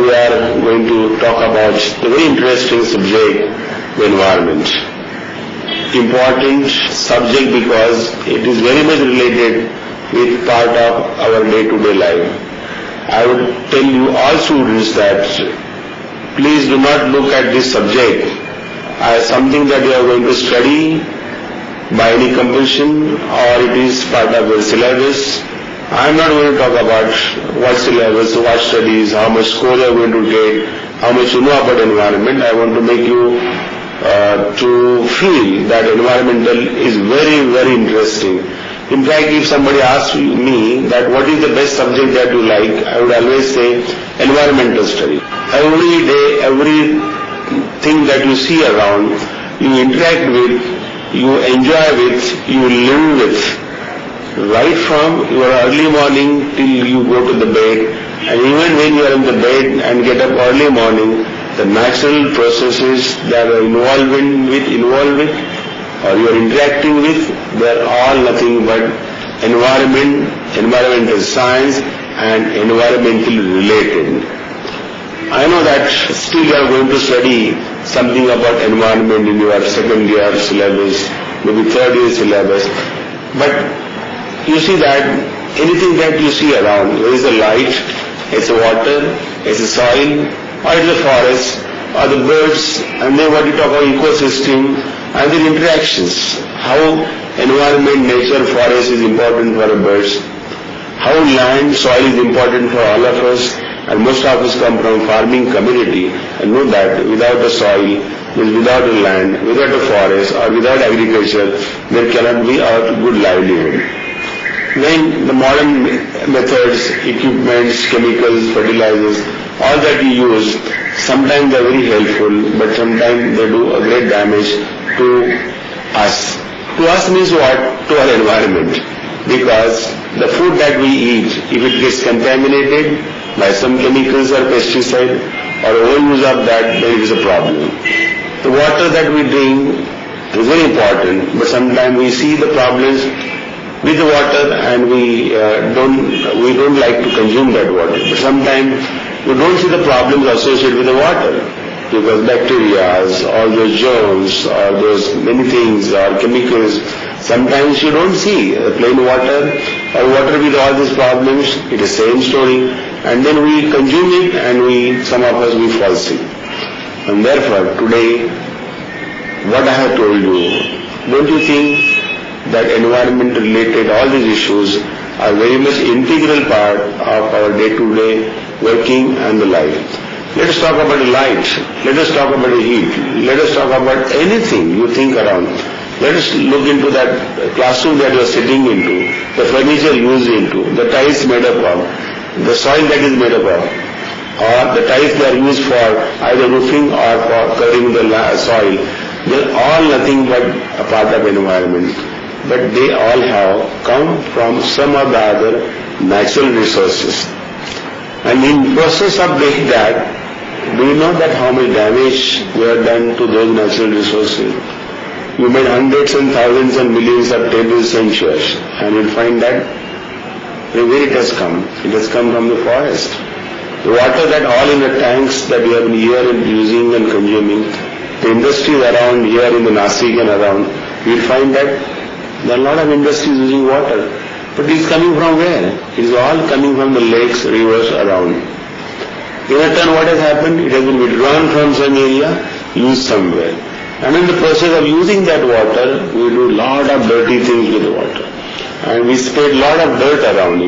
we are going to talk about the very interesting subject, the environment. Important subject because it is very much related with part of our day-to-day life. I would tell you all students that please do not look at this subject as something that you are going to study by any compulsion or it is part of your syllabus. I am not going to talk about what syllabus, what studies, how much score you are going to get, how much you know about environment. I want to make you to feel that environmental is very, very interesting. In fact, if somebody asks me that what is the best subject that you like, I would always say environmental study. Every day, everything that you see around, you interact with, you enjoy with, you live with. Right from your early morning till you go to the bed, and even when you are in the bed and get up early morning, the natural processes that are involved with, or you are interacting with, they are all nothing but environmental science and environmental related. I know that still you are going to study something about environment in your second year syllabus, maybe third year syllabus, but you see that anything that you see around, there is a light, it's a water, it's a soil, or it's a forest, or the birds, and then what you talk about ecosystem, and the interactions, how environment, nature, forest is important for the birds, how land, soil is important for all of us, and most of us come from farming community, and know that without the soil, without the land, without the forest, or without agriculture, there cannot be a good livelihood. Then the modern methods, equipments, chemicals, fertilizers, all that we use, sometimes they are very helpful, but sometimes they do a great damage to us. To us means what? To our environment. Because the food that we eat, if it gets contaminated by some chemicals or pesticide or overuse of that, then it is a problem. The water that we drink is very important, but sometimes we see the problems with the water and we don't like to consume that water. But sometimes you don't see the problems associated with the water because bacteria, all those germs, or those many things, or chemicals, sometimes you don't see plain water or water with all these problems. It is the same story. And then we consume it and some of us fall sick. And therefore today, what I have told you, don't you think that environment related, all these issues are very much integral part of our day-to-day working and the life. Let us talk about the light, let us talk about the heat, let us talk about anything you think around. Let us look into that classroom that you are sitting into, the furniture used into, the tiles made up of, the soil that is made up of, or the tiles that are used for either roofing or for covering the soil. They are all nothing but a part of environment. But they all have come from some or the other natural resources. And in process of doing that, do you know that how much damage we have done to those natural resources? You made hundreds and thousands and millions of tables and chairs, and you'll find that where it has come. It has come from the forest. The water that all in the tanks that we have been here and using and consuming, the industries around here in the Nasik and around, you'll find that there are a lot of industries using water. But it is coming from where? It is all coming from the lakes, rivers around. In return, what has happened? It has been withdrawn from some area, used somewhere. And in the process of using that water, we do a lot of dirty things with the water. And we spread a lot of dirt around,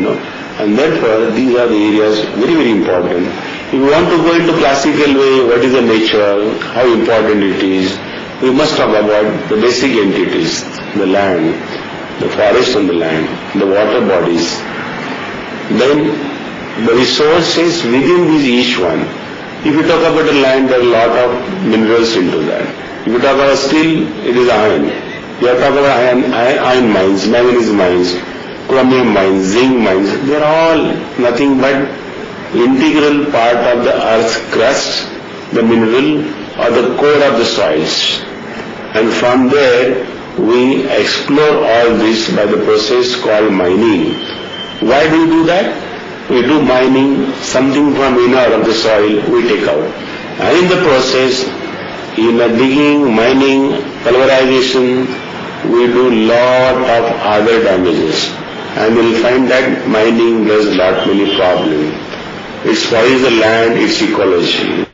And therefore, these are the areas very, very important. If you want to go into classical way, what is the nature, how important it is, we must talk about the basic entities, the land, the forest and the land, the water bodies. Then the resources within these each one. If you talk about the land, there are a lot of minerals into that. If you talk about steel, it is iron. You are talking about iron mines, manganese mines, chromium mines, zinc mines. They are all nothing but integral part of the earth's crust, the mineral or the core of the soils. And from there, we explore all this by the process called mining. Why do we do that? we do mining, something from inner of the soil we take out. And in the process, in the digging, mining, pulverization, we do lot of other damages. And we'll find that mining does lot many problems. It spoils the land, its ecology.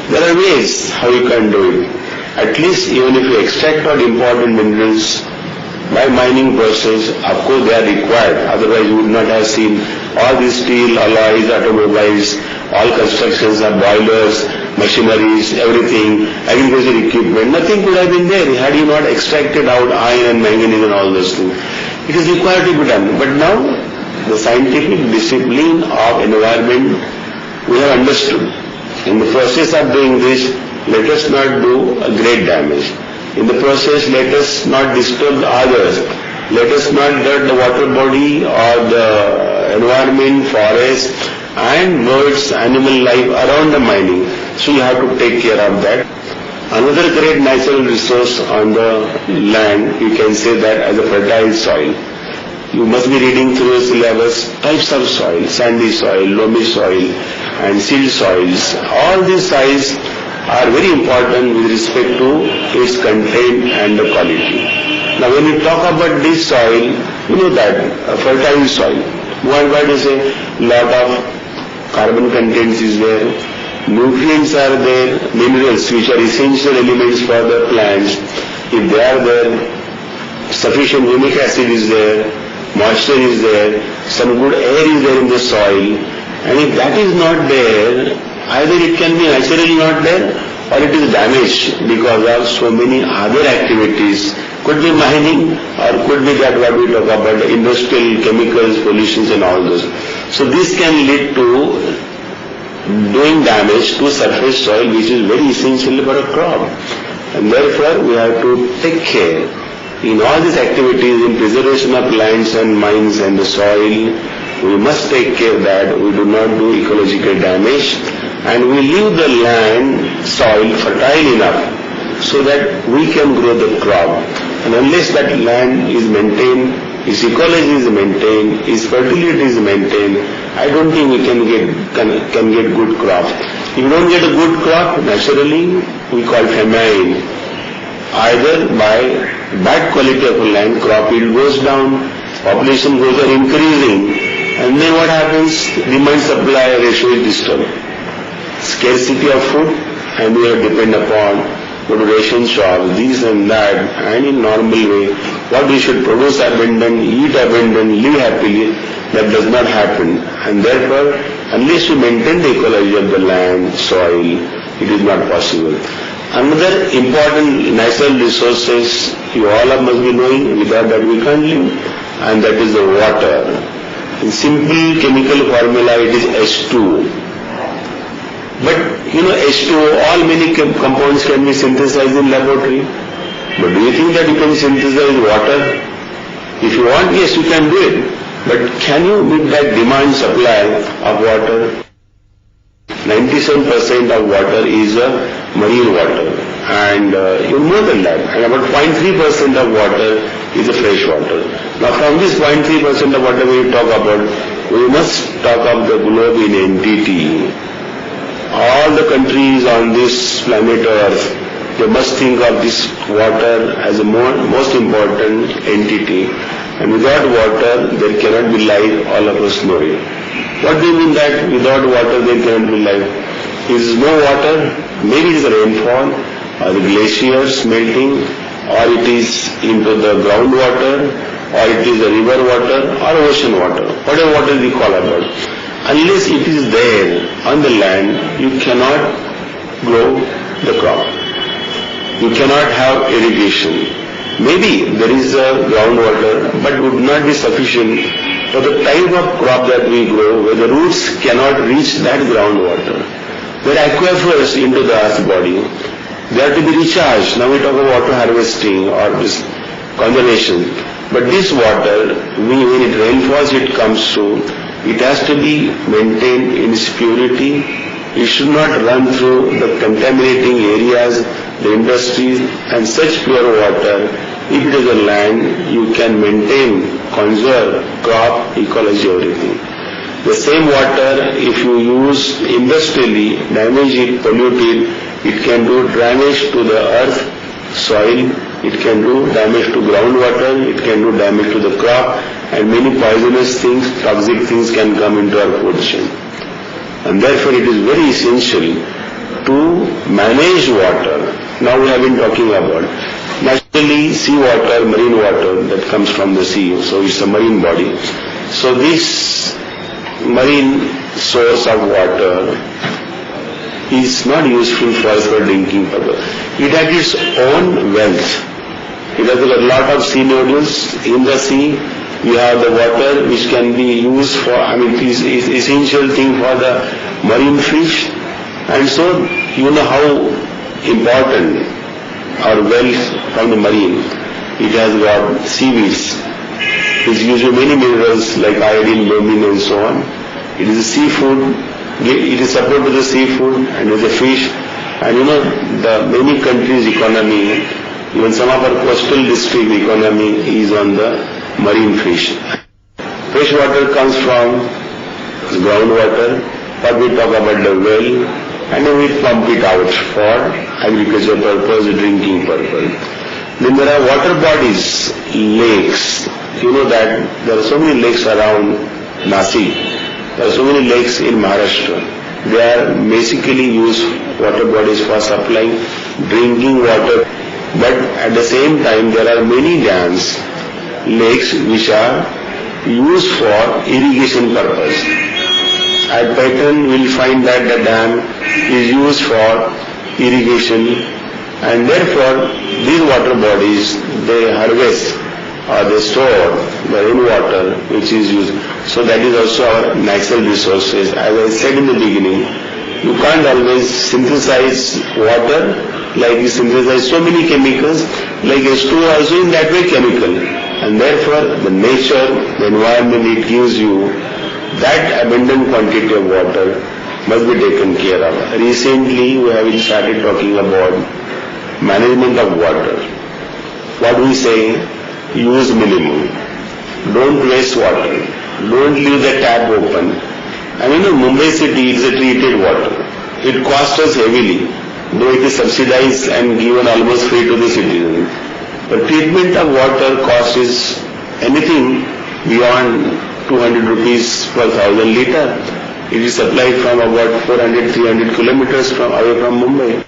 There are ways how you can do it. At least even if you extract out important minerals by mining process, of course they are required. Otherwise you would not have seen all these steel, alloys, automobiles, all constructions of boilers, machineries, everything, agricultural equipment. Nothing could have been there had you not extracted out iron and manganese and all those things. It is required to be done. But now the scientific discipline of environment we have understood. In the process of doing this, let us not do a great damage. In the process, let us not disturb others. Let us not dirt the water body or the environment, forest and birds, animal life around the mining. So you have to take care of that. Another great natural resource on the land, you can say that as a fertile soil. You must be reading through the syllabus types of soil, sandy soil, loamy soil and silt soils. All these soils are very important with respect to its content and the quality. Now when you talk about this soil, you know that a fertile soil, what is a lot of carbon contents is there, nutrients are there, minerals which are essential elements for the plants. If they are there, sufficient humic acid is there, moisture is there, some good air is there in the soil, and if that is not there, either it can be naturally not there or it is damaged because of so many other activities. Could be mining or could be that what we talk about, industrial chemicals, pollutions and all those. So this can lead to doing damage to surface soil which is very essential for a crop. And therefore we have to take care in all these activities in preservation of lands and mines and the soil. We must take care that we do not do ecological damage and we leave the land, soil fertile enough so that we can grow the crop. And unless that land is maintained, its ecology is maintained, its fertility is maintained, I don't think we can get good crop. If you don't get a good crop, naturally we call famine. Either by bad quality of land, crop yield goes down, population goes on increasing, and then what happens? Demand-supply ratio is disturbed. Scarcity of food, and we are depend upon good ration shops, this and that, and in normal way, what we should produce abundant, eat abundant, live happily, that does not happen. And therefore, unless we maintain the ecology of the land, soil, it is not possible. Another important natural resources you all must be knowing, without that we can't live, and that is the water. In simple chemical formula it is H2. But you know H2O, all many compounds can be synthesized in laboratory. But do you think that you can synthesize water? If you want, yes, you can do it. But can you meet that demand supply of water? 97% of water is marine water, and even more than that, and about 0.3% of water is fresh water. Now from this 0.3% of water we talk about, we must talk of the globe in entity. All the countries on this planet Earth, they must think of this water as a most important entity, and without water there cannot be life, all of us know it. What do you mean that without water there cannot be life? Is no water, maybe it is rainfall, or the glaciers melting, or it is into the groundwater, or it is the river water, or ocean water, whatever water we call about. Unless it is there on the land, you cannot grow the crop. You cannot have irrigation. Maybe there is a groundwater, but would not be sufficient for the type of crop that we grow, where the roots cannot reach that groundwater. There are aquifers into the earth body. They have to be recharged. Now we talk about water harvesting or this conservation. But this water, when it rainfalls, it comes through. It has to be maintained in its purity. It should not run through the contaminating areas, the industries, and such pure water. If it is a land, you can maintain, conserve, crop, ecology, everything. The same water, if you use industrially, damage it, pollute it can do damage to the earth, soil, it can do damage to groundwater, it can do damage to the crop, and many poisonous things, toxic things can come into our food chain. And therefore it is very essential to manage water. Now we have been talking about naturally seawater, marine water that comes from the sea, so it's a marine body. So this marine source of water is not useful for us for drinking purpose. It has its own wealth. It has a lot of sea nodules in the sea. We have the water which can be used for, it is essential thing for the marine fish. And so you know how important our wealth from the marine. It has got seaweeds. It's using many minerals like iodine, bromine and so on. It is a seafood. It is supported to the seafood and with the fish. And the many countries' economy, even some of our coastal district economy is on the marine fish. Fresh water comes from groundwater, but we talk about the well, and then we pump it out for agriculture purpose, drinking purpose. Then there are water bodies, lakes. You know that there are so many lakes around Nashik. There are so many lakes in Maharashtra. They are basically used water bodies for supplying drinking water. But at the same time there are many dams, lakes which are used for irrigation purpose. At Paitan we will find that the dam is used for irrigation, and therefore these water bodies, they harvest or they store the rainwater which is used. So that is also our natural resources. As I said in the beginning, you can't always synthesize water like you synthesize so many chemicals, like H2O also in that way chemical. And therefore the nature, the environment it gives you, that abundant quantity of water must be taken care of. Recently we have started talking about management of water. What we say, use minimum. Don't waste water. Don't leave the tap open. And Mumbai city is a treated water. It costs us heavily, though it is subsidized and given almost free to the citizens. The treatment of water cost is anything beyond 200 rupees per 1,000 liter. It is supplied from about 400-300 kilometers away from Mumbai.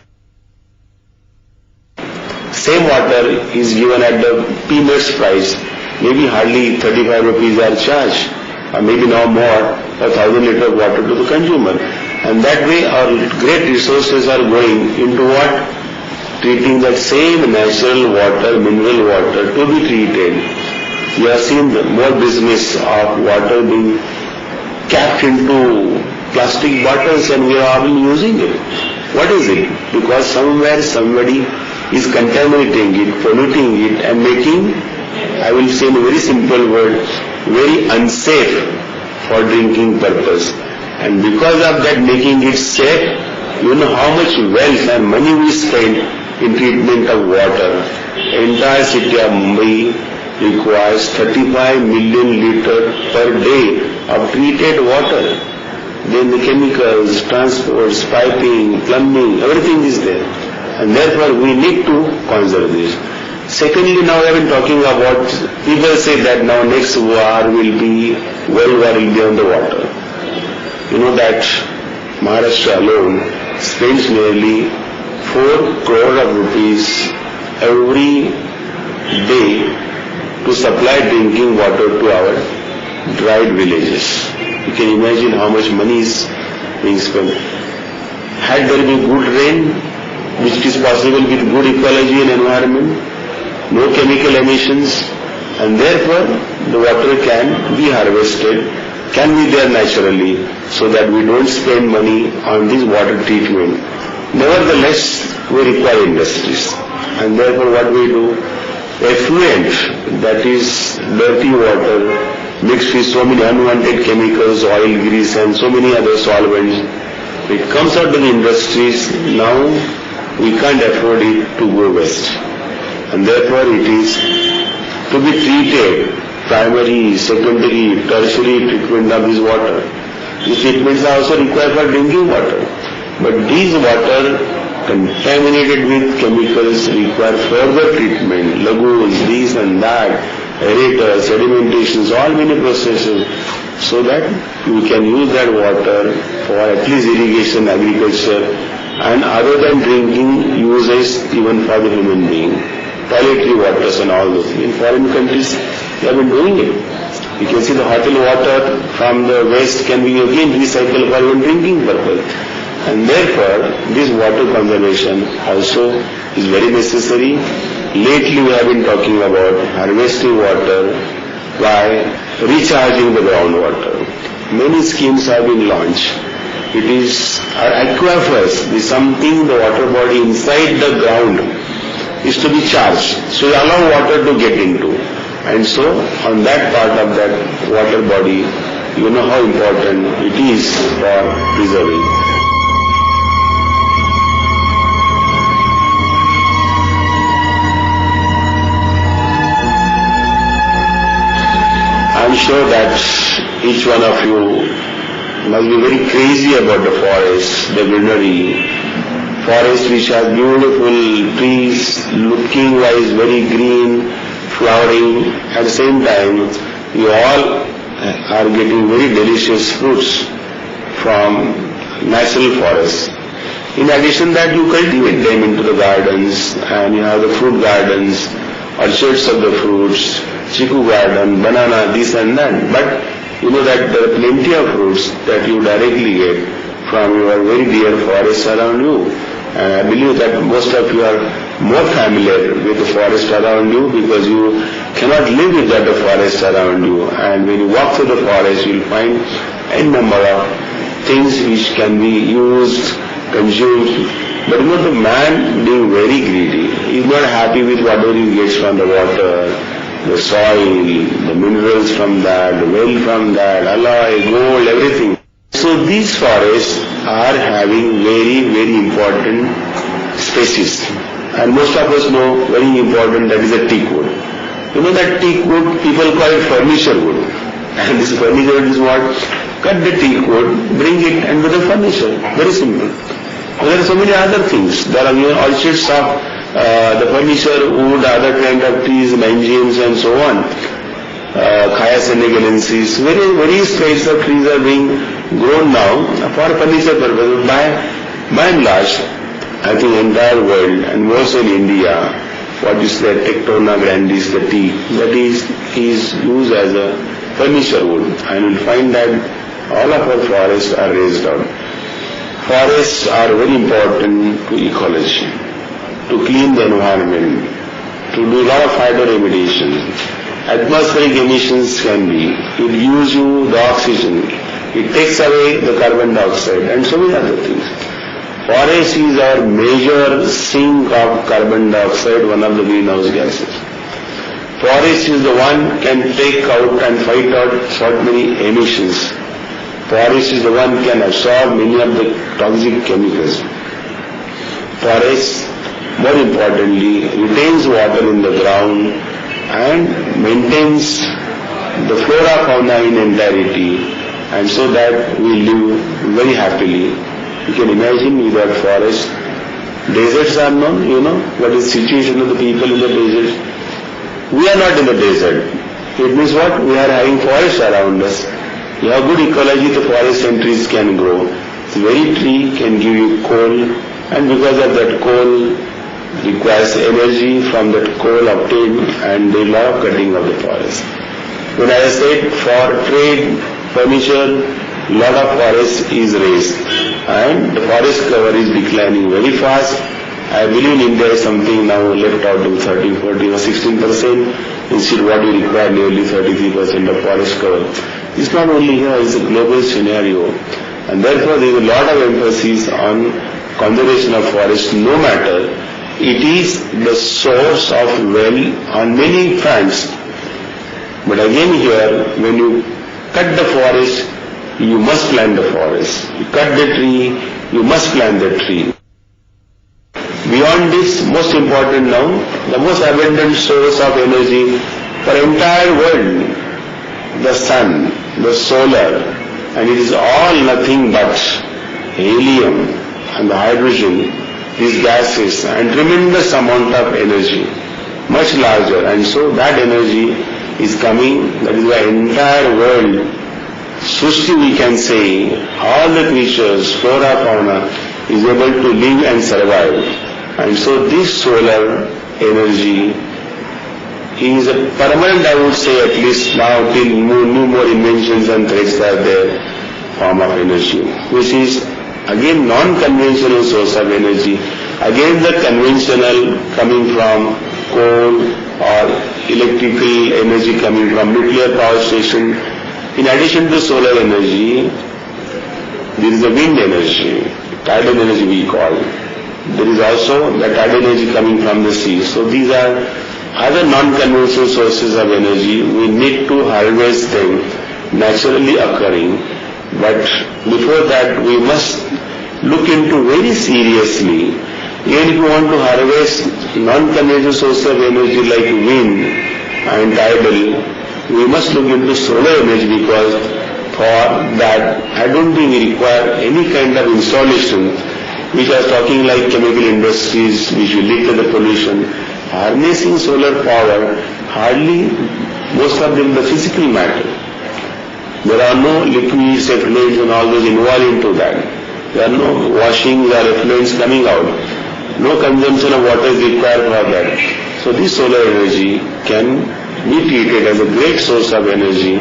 Same water is given at the peanuts price. Maybe hardly 35 rupees are charged, or maybe now more, 1,000 liter of water to the consumer. And that way our great resources are going into what? Treating that same natural water, mineral water to be treated. We have seen more business of water being capped into plastic bottles and we are all using it. What is it? Because somewhere somebody is contaminating it, polluting it and making, I will say in a very simple word, very unsafe for drinking purpose. And because of that making it safe, you know how much wealth and money we spend in treatment of water. Entire city of Mumbai requires 35 million liters per day of treated water. Then the chemicals, transports, piping, plumbing, everything is there. And therefore we need to conserve this. Secondly, now I have been talking about, people say that now next war will be, world war will be on the water. You know that Maharashtra alone spends nearly 4 crore of rupees every day to supply drinking water to our dried villages. You can imagine how much money is being spent. Had there been good rain, which is possible with good ecology and environment, no chemical emissions, and therefore the water can be harvested, can be there naturally, so that we don't spend money on this water treatment. Nevertheless, we require industries, and therefore what we do, effluent, that is dirty water, mixed with so many unwanted chemicals, oil, grease and so many other solvents, it comes out to the industries. Now we can't afford it to go waste. And therefore it is to be treated, primary, secondary, tertiary treatment of this water. These treatments are also required for drinking water. But these water contaminated with chemicals require further treatment, lagoons, this and that, aerators, sedimentations, all many processes, so that you can use that water for at least irrigation, agriculture, and other than drinking uses even for the human being. Toiletry waters and all those. In foreign countries, they have been doing it. You can see the hotel water from the waste can be again recycled for even drinking purpose. And therefore, this water conservation also is very necessary. Lately we have been talking about harvesting water by recharging the groundwater. Many schemes have been launched. It is our aquifers, is something the water body inside the ground is to be charged. So you allow water to get into. And so on that part of that water body, you know how important it is for preserving. I'm sure that each one of you must be very crazy about the forest, the greenery. Forest which has beautiful trees, looking wise very green, flowering. At the same time, you all are getting very delicious fruits from natural forests. In addition that, you cultivate them into the gardens, and you have the fruit gardens, orchards of the fruits, chiku garden, banana, this and that. But you know that there are plenty of fruits that you directly get from your very dear forests around you. And I believe that most of you are more familiar with the forest around you because you cannot live without the forest around you. And when you walk through the forest, you will find a number of things which can be used, consumed. But you know, the man being very greedy, he is not happy with whatever he gets from the water, the soil, the minerals from that, the well from that, alloy, gold, everything. So these forests are having very, very important species. And most of us know very important, that is a teak wood. You know that teak wood, people call it furniture wood. And this furniture wood is what? Cut the teak wood, bring it and do the furniture. Very simple. But there are so many other things. There are orchards of the furniture wood, other kind of trees, mangians and so on. Khaya senegalensis, various kinds of trees are being grown now for furniture purposes. By and large, I think entire world and more so in India, what is the Tectona grandis, the teak, that is used as a furniture wood. And you'll find that all of our forests are raised out. Forests are very important to ecology, to clean the environment, to do a lot of phyto remediation. Atmospheric emissions can be, it gives you the oxygen, it takes away the carbon dioxide and so many other things. Forest is our major sink of carbon dioxide, one of the greenhouse gases. Forest is the one can take out and fight out so many emissions. Forest is the one can absorb many of the toxic chemicals. Forest, more importantly, retains water in the ground and maintains the flora fauna in entirety, and so that we live very happily. You can imagine without forest, deserts are known, you know, what is the situation of the people in the desert. We are not in the desert. It means what? We are having forests around us. You have good ecology, the forest and trees can grow. The very tree can give you coal, and because of that coal, requires energy from that coal obtained, and there is a lot of cutting of the forest. When I said for trade, furniture, a lot of forest is raised, and the forest cover is declining very fast. I believe in India is something now left out to 13, 14 or 16%, instead what we require nearly 33% of forest cover. It's not only here, it's a global scenario, and therefore there is a lot of emphasis on conservation of forest, no matter it is the source of wealth on many fronts. But again here, when you cut the forest, you must plant the forest. You cut the tree, you must plant the tree. Beyond this, most important now, the most abundant source of energy for entire world, the sun, the solar, and it is all nothing but helium and the hydrogen, these gases, and tremendous amount of energy, much larger, and so that energy is coming, that is the entire world, Srishti we can say, all the creatures, flora, fauna, is able to live and survive. And so this solar energy is a permanent, I would say, at least now till new more inventions and threats are there, form of energy, which is again non-conventional source of energy, again the conventional coming from coal or electrical energy coming from nuclear power station. In addition to solar energy, there is a wind energy, tidal energy we call. There is also the tidal energy coming from the sea. So these are other non-conventional sources of energy. We need to harvest them naturally occurring. But before that, we must look into very seriously. Even if you want to harvest non-conventional sources of energy like wind and tidal, we must look into solar energy, because for that I don't think we require any kind of installation, which are talking like chemical industries which will lead to the pollution. Harnessing solar power, hardly most of them the physical matter. There are no liquids, effluents and all those involved into that. There are no washings or effluents coming out. No consumption of water is required for that. So this solar energy can be treated as a great source of energy,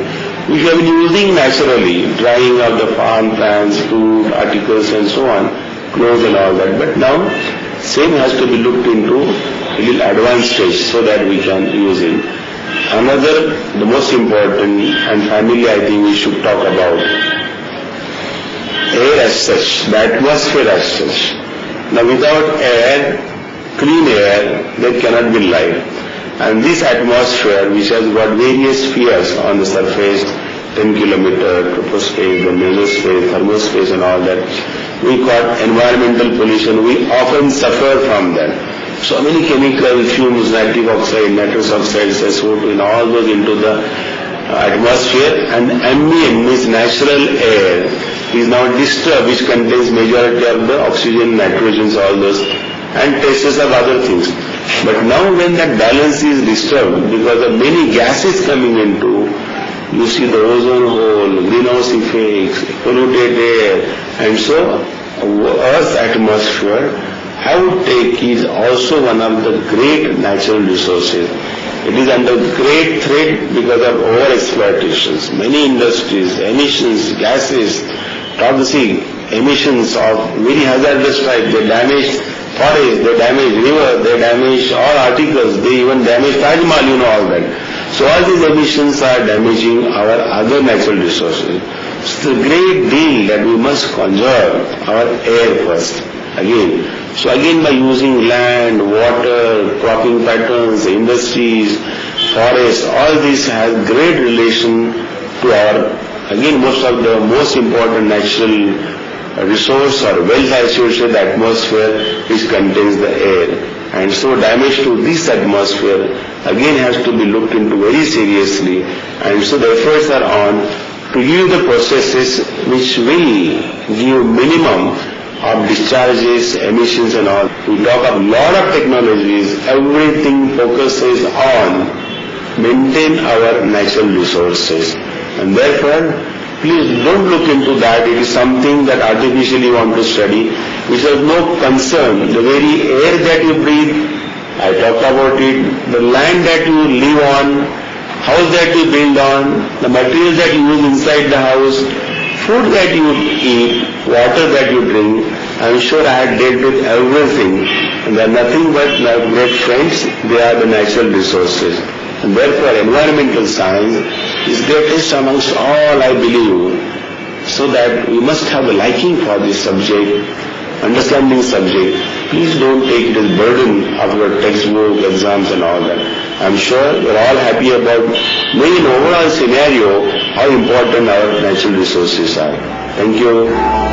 which we have been using naturally, drying of the farm plants, food, articles and so on, clothes and all that. But now, same has to be looked into a little advanced stage so that we can use it. Another, the most important, and finally I think we should talk about air as such, the atmosphere as such. Now without air, clean air, there cannot be life. And this atmosphere, which has got various spheres on the surface, 10 kilometer, tropospheric, the mesosphere, thermospace and all that, we call environmental pollution. We often suffer from that. So many chemical fumes, nitric oxide, nitrous oxides, SO2, and all those into the atmosphere, and ambient means natural air is now disturbed, which contains majority of the oxygen, nitrogens, all those, and traces of other things. But now when that balance is disturbed because of many gases coming into, you see the ozone hole, greenhouse effects, polluted air, and so Earth's atmosphere, I would take, is also one of the great natural resources. It is under great threat because of overexploitations. Many industries, emissions, gases, toxic emissions of very hazardous type, they damage forest, they damage river, they damage all articles, they even damage Taj Mahal, you know all that. So all these emissions are damaging our other natural resources. It's a great deal that we must conserve our air first, again. So again, by using land, water, cropping patterns, industries, forests, all this has great relation to our, again, most important natural resource or wealth associated atmosphere which contains the air. And so damage to this atmosphere again has to be looked into very seriously, and so the efforts are on to use the processes which will give minimum of discharges, emissions and all. We talk of lot of technologies, everything focuses on maintain our natural resources, and therefore please don't look into that. It is something that artificially want to study, which has no concern. The very air that you breathe, I talked about it, the land that you live on, house that you build on, the materials that you use inside the house, food that you eat, water that you drink. I'm sure I had dealt with everything. And they are nothing but my great friends, they are the natural resources. And therefore environmental science is greatest amongst all, I believe, so that we must have a liking for this subject, understanding subject. Please don't take it as burden of your textbook, exams and all that. I'm sure you're all happy about knowing in overall scenario how important our natural resources are. Thank you.